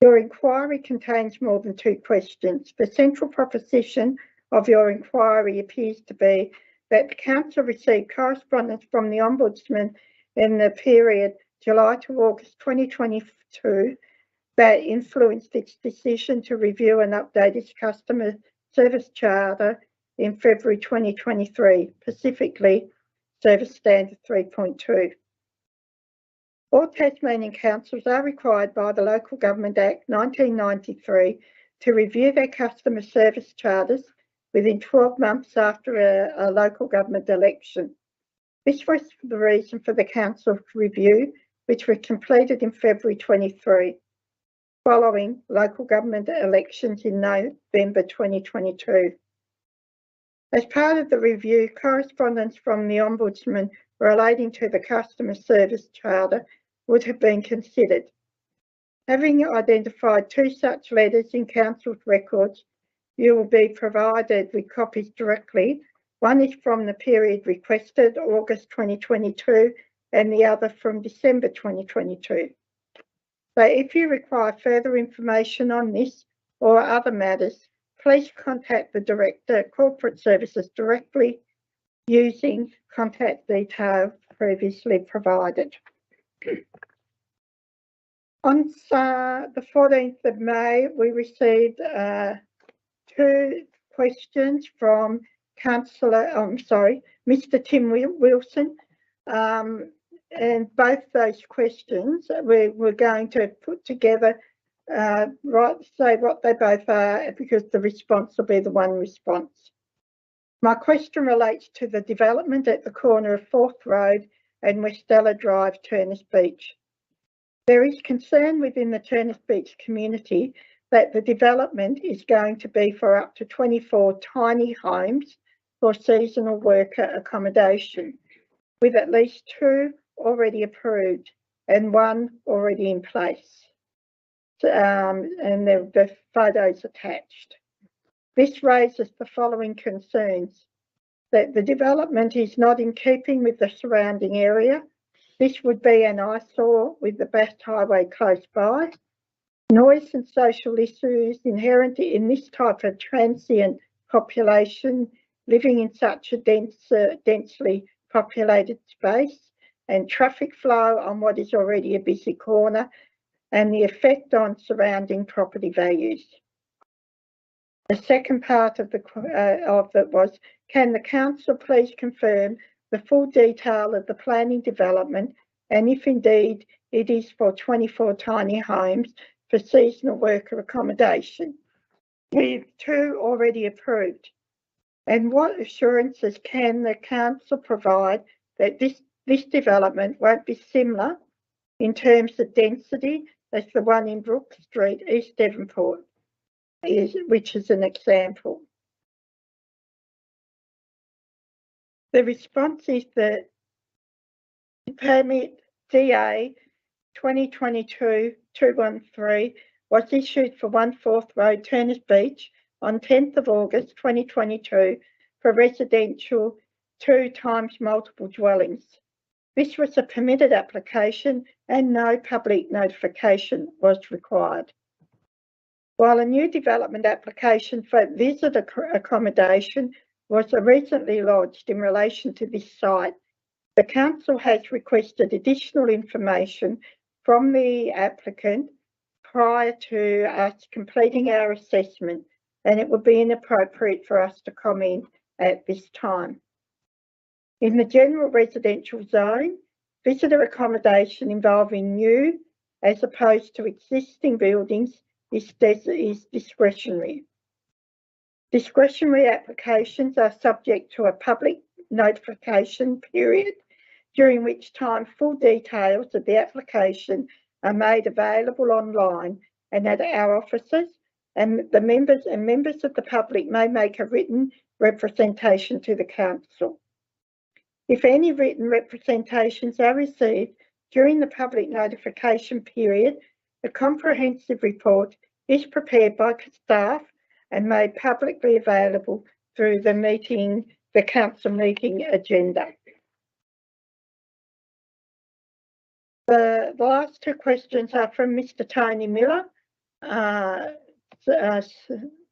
Your inquiry contains more than 2 questions. The central proposition of your inquiry appears to be that the council received correspondence from the Ombudsman in the period July to August 2022 that influenced its decision to review and update its customer service charter in February 2023, specifically Service Standard 3.2. All Tasmanian councils are required by the Local Government Act 1993 to review their customer service charters within 12 months after a local government election. This was the reason for the council review, which was completed in February 23, following local government elections in November 2022. As part of the review, correspondence from the Ombudsman relating to the customer service charter would have been considered. Having identified 2 such letters in council's records, you will be provided with copies directly. One is from the period requested, August 2022, and the other from December 2022. So if you require further information on this or other matters, please contact the Director of Corporate Services directly using contact details previously provided. On the 14th of May, we received 2 questions from Mr. Tim Wilson, and both those questions we're going to put together, say what they both are, because the response will be the one response. My question relates to the development at the corner of 4th Road and Westella Drive, Turners Beach. There is concern within the Turners Beach community that the development is going to be for up to 24 tiny homes for seasonal worker accommodation, with at least 2 already approved and 1 already in place. And the photos attached. This raises the following concerns: that the development is not in keeping with the surrounding area. This would be an eyesore with the Bass Highway close by. Noise and social issues inherent in this type of transient population living in such a densely populated space, and traffic flow on what is already a busy corner, and the effect on surrounding property values. The second part of it was, can the council please confirm the full detail of the planning development, and if indeed it is for 24 tiny homes for seasonal worker accommodation, with 2 already approved? And what assurances can the council provide that this development won't be similar in terms of density as the one in Brook Street, East Devonport, which is an example? The response is that permit DA 2022-213 was issued for 1 4th Road, Turners Beach on 10th of August 2022 for residential 2 times multiple dwellings. This was a permitted application and no public notification was required. While a new development application for visitor accommodation was recently lodged in relation to this site, the council has requested additional information from the applicant prior to us completing our assessment, and it would be inappropriate for us to comment at this time. In the general residential zone, visitor accommodation involving new as opposed to existing buildings is discretionary. Discretionary applications are subject to a public notification period, during which time full details of the application are made available online and at our offices, and the members of the public may make a written representation to the council. If any written representations are received during the public notification period, a comprehensive report is prepared by staff and made publicly available through the council meeting agenda. The last 2 questions are from Mr. Tony Miller. So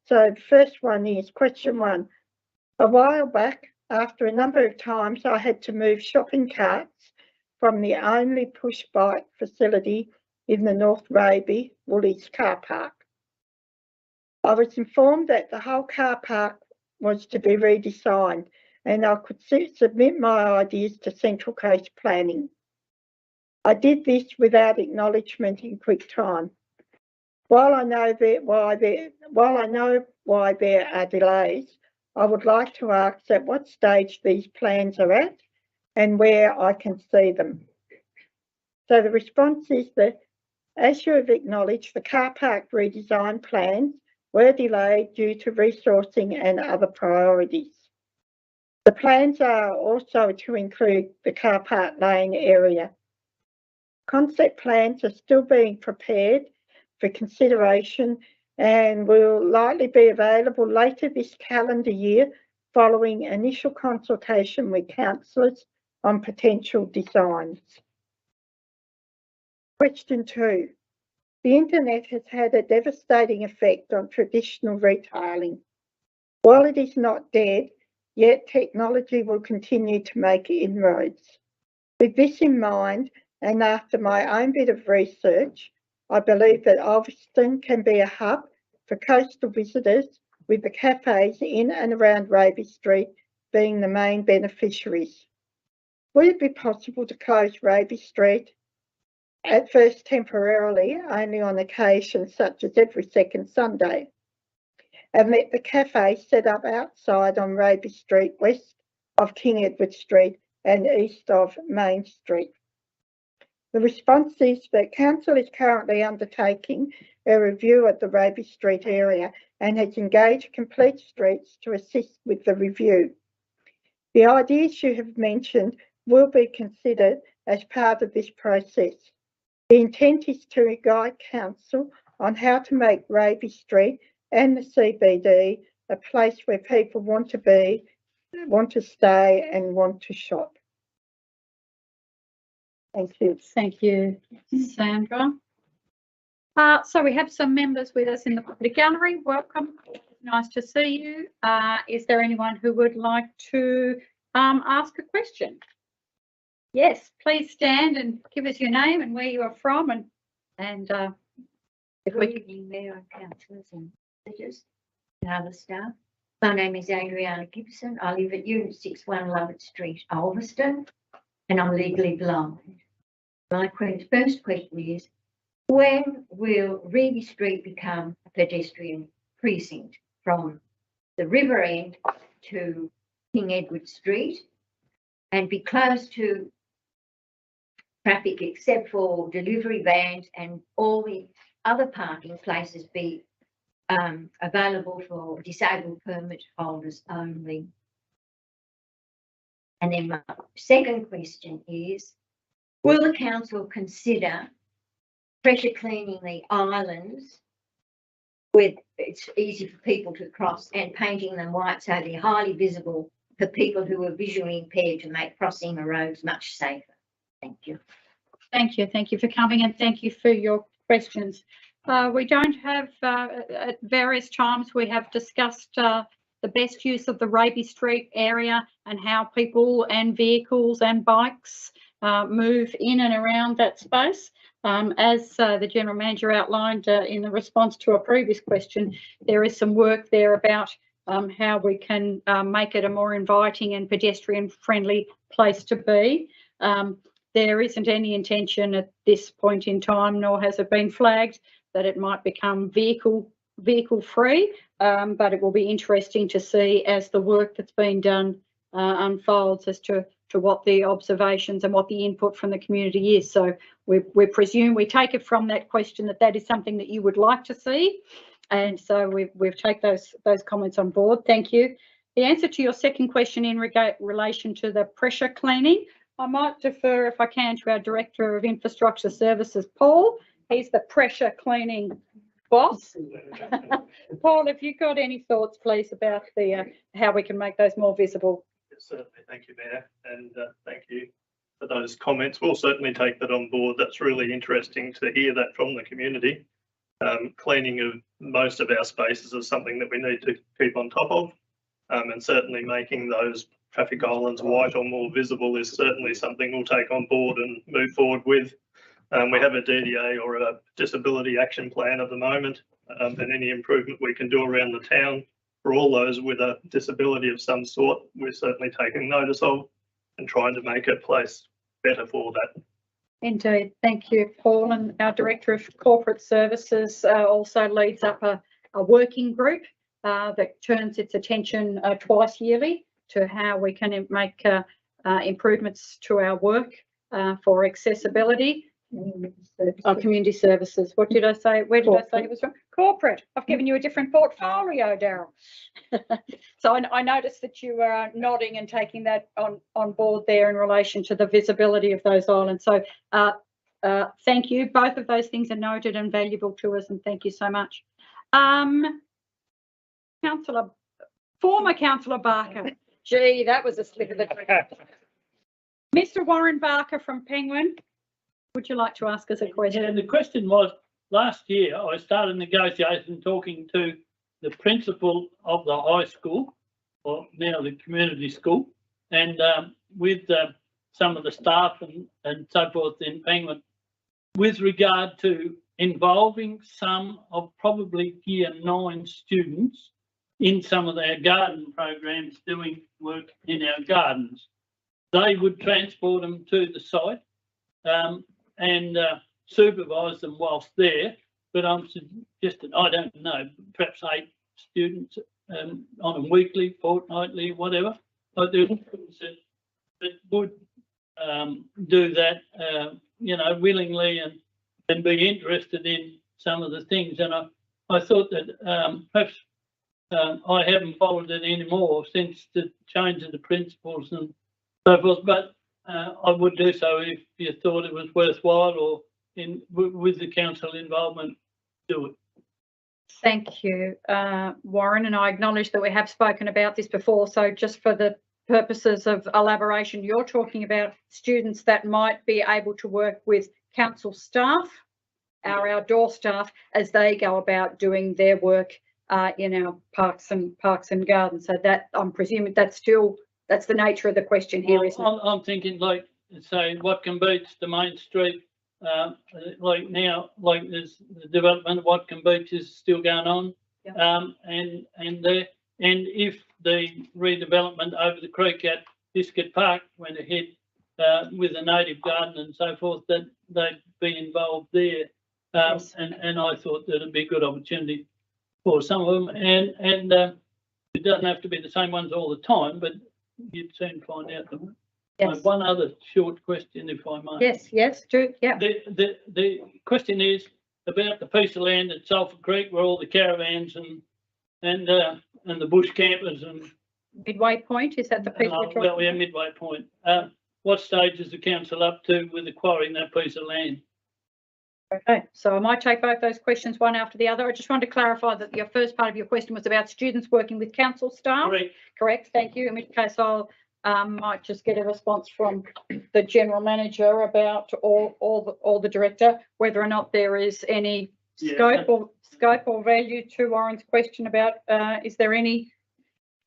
the first one is question 1. A while back, after a number of times, I had to move shopping carts from the only push bike facility in the North Raby Woolies car park. I was informed that the whole car park was to be redesigned and I could submit my ideas to Central Coast Planning. I did this without acknowledgement in quick time. While I know why there are delays, I would like to ask at what stage these plans are at and where I can see them. So the response is that, as you have acknowledged, the car park redesign plans were delayed due to resourcing and other priorities. The plans are also to include the car park lane area. Concept plans are still being prepared for consideration and will likely be available later this calendar year following initial consultation with councillors on potential designs. Question 2. The internet has had a devastating effect on traditional retailing. While it is not dead, yet technology will continue to make inroads. With this in mind, and after my own bit of research, I believe that Ulverstone can be a hub for coastal visitors, with the cafes in and around Raby Street being the main beneficiaries. Would it be possible to close Raby Street, at first temporarily, only on occasions such as every second Sunday, and let the cafe set up outside on Raby Street, west of King Edward Street and east of Main Street? The response is that Council is currently undertaking a review of the Raby Street area and has engaged Complete Streets to assist with the review. The ideas you have mentioned will be considered as part of this process. The intent is to guide Council on how to make Raby Street and the CBD a place where people want to be, want to stay and want to shop. Thank you. Thank you, Sandra. So we have some members with us in the public gallery. Welcome. Nice to see you. Is there anyone who would like to ask a question? Yes, please stand and give us your name and where you are from and if Good we, evening, Mayor and councillors and visitors and other staff. My name is Adriana Gibson. I live at Unit 61 Lovett Street, Ulverston, and I'm legally blind. My first question is, when will Reedy Street become a pedestrian precinct from the river end to King Edward Street and be closed to traffic except for delivery vans and all the other parking places be available for disabled permit holders only? And then my second question is, will the council consider pressure cleaning the islands where it's easy for people to cross and painting them white so they're highly visible for people who are visually impaired to make crossing the roads much safer? Thank you. thank you. Thank you for coming and thank you for your questions. We don't have, at various times, we have discussed the best use of the Raby Street area and how people and vehicles and bikes move in and around that space. As the General Manager outlined in the response to a previous question, there is some work there about how we can make it a more inviting and pedestrian-friendly place to be. There isn't any intention at this point in time, nor has it been flagged, that it might become vehicle-free, but it will be interesting to see as the work that's been done unfolds as to what the observations and what the input from the community is. So we presume, we take it from that question that is something that you would like to see. And so we've taken those comments on board. Thank you. The answer to your second question in relation to the pressure cleaning, I might defer, if I can, to our Director of Infrastructure Services, Paul. He's the pressure cleaning boss. Paul, have you got any thoughts, please, about the how we can make those more visible? Yes, certainly. Thank you, Mayor, and thank you for those comments. We'll certainly take that on board. That's really interesting to hear that from the community. Cleaning of most of our spaces is something that we need to keep on top of, and certainly making those traffic islands white or more visible is certainly something we'll take on board and move forward with. We have a DDA or a disability action plan at the moment, and any improvement we can do around the town for all those with a disability of some sort, we're certainly taking notice of and trying to make a place better for that. Indeed. Thank you, Paul. And our Director of Corporate Services also leads up a working group that turns its attention twice yearly to how we can make improvements to our work for accessibility. Community services. What did I say? Where did I say it was from? Corporate. I've given you a different portfolio, Daryl. So I noticed that you were nodding and taking that on board there in relation to the visibility of those islands. So thank you. Both of those things are noted and valuable to us, and thank you so much. Former Councillor Barker. Gee, that was a slip of the tongue. Mr. Warren Barker from Penguin. Would you like to ask us a question? Yeah, the question was, last year I started negotiating, talking to the principal of the high school, or now the community school, and with some of the staff and so forth in Penguin, with regard to involving some of probably Year 9 students in some of their garden programs doing work in our gardens. They would transport them to the site and supervise them whilst there, but I'm suggesting, I don't know, perhaps 8 students on a weekly, fortnightly, whatever. I do that would do that, you know, willingly and be interested in some of the things. And I thought that perhaps I haven't followed it anymore since the change of the principles and so forth, but I would do so if you thought it was worthwhile, or with the council involvement, do it. Thank you, Warren, and I acknowledge that we have spoken about this before. So just for the purposes of elaboration, you're talking about students that might be able to work with council staff, our outdoor staff, as they go about doing their work in our parks and gardens. So that, I'm presuming that's the nature of the question here, isn't it? I'm thinking like say Watkin Beach, the main street, like now, like there's the development of Watkin Beach is still going on. Yeah. And if the redevelopment over the creek at Biscuit Park went ahead, with a native garden and so forth, that they'd be involved there. Yes. And I thought that it'd be a good opportunity for some of them, and it doesn't have to be the same ones all the time, but you'd soon find out. Yes. One other short question, if I may. Yes, do, yeah. The question is about the piece of land at Sulphur Creek where all the caravans and the bush campers and Midway Point, is that the piece we're talking? well, yeah, Midway Point. What stage is the council up to with acquiring that piece of land? Okay, so I might take both those questions one after the other. I just wanted to clarify that your first part of your question was about students working with council staff. Correct, thank you. In which case I'll might just get a response from the general manager about or the director, whether or not there is any scope or value to Warren's question about is there any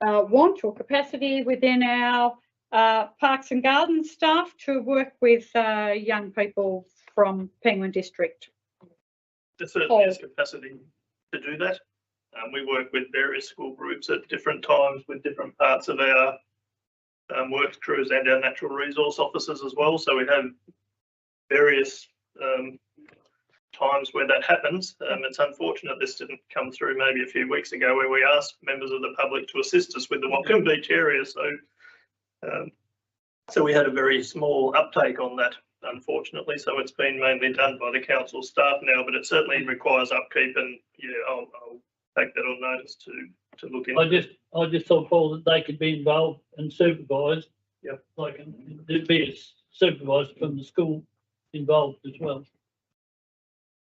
want or capacity within our Parks and Gardens staff to work with young people from Penguin District? There certainly is capacity to do that. We work with various school groups at different times with different parts of our work crews and our natural resource officers as well. So we have various times where that happens. It's unfortunate this didn't come through maybe a few weeks ago where we asked members of the public to assist us with the Watkin Beach area. So we had a very small uptake on that, unfortunately. So it's been mainly done by the council staff now, but it certainly requires upkeep, and yeah, I'll take that on notice to look into. I just thought, Paul, that they could be involved and supervised. Yep. Like there'd be a supervisor from the school involved as well.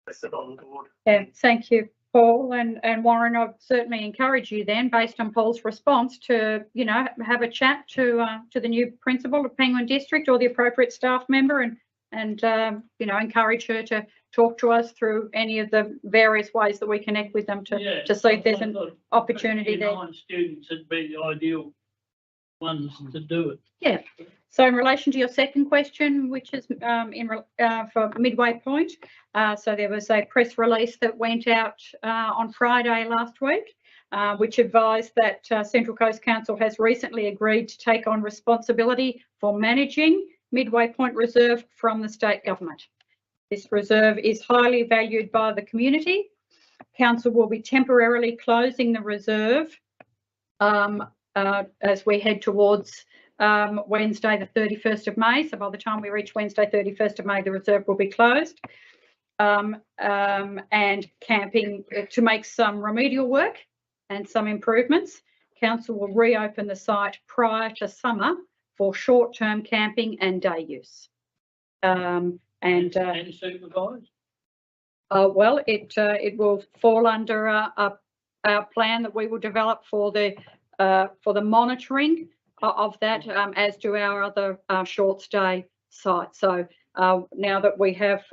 Place that on the board. Yeah, thank you, Paul and Warren. I'd certainly encourage you then, based on Paul's response, to have a chat to the new principal of Penguin District or the appropriate staff member, and encourage her to talk to us through any of the various ways that we connect with them to see if there's an opportunity there. 9 students would be the ideal ones to do it. Yeah. So in relation to your second question, which is for Midway Point, so there was a press release that went out on Friday last week, which advised that Central Coast Council has recently agreed to take on responsibility for managing Midway Point Reserve from the state government. This reserve is highly valued by the community. Council will be temporarily closing the reserve as we head towards Wednesday, the 31st of May. So by the time we reach Wednesday, 31st of May, the reserve will be closed. And camping to make some remedial work and some improvements. Council will reopen the site prior to summer for short-term camping and day use. And supervised? Well, it will fall under a plan that we will develop for the monitoring of that, as do our other short stay sites. So now that we have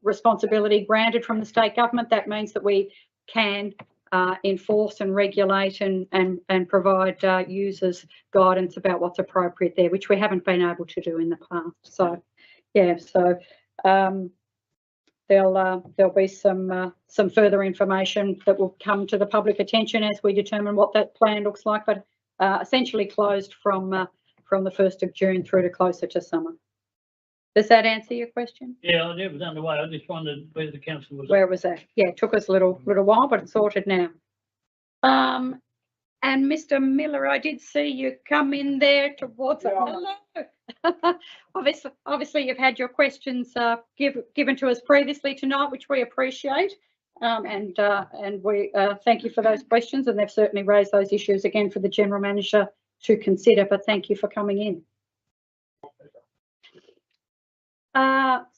responsibility granted from the state government, that means that we can enforce and regulate and provide users guidance about what's appropriate there, which we haven't been able to do in the past. So yeah, so there'll be some further information that will come to the public attention as we determine what that plan looks like, but essentially closed from the 1st of June through to closer to summer. Does that answer your question? Yeah, it was underway. I just wondered where the council was. Where was that? Yeah, it took us a little while, but it's sorted now. And Mr. Miller, I did see you come in there towards it. Hello. Obviously, you've had your questions given to us previously tonight, which we appreciate. And we thank you for those questions, and they've certainly raised those issues again for the General Manager to consider, but thank you for coming in.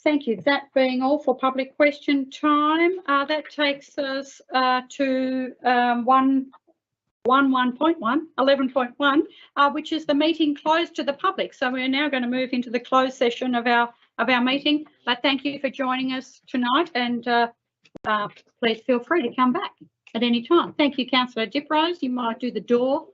Thank you. That being all for public question time, that takes us to 11.1, which is the meeting closed to the public. So we're now going to move into the closed session of our meeting. But thank you for joining us tonight, and please feel free to come back at any time. Thank you, Councillor Diprose. You might do the door.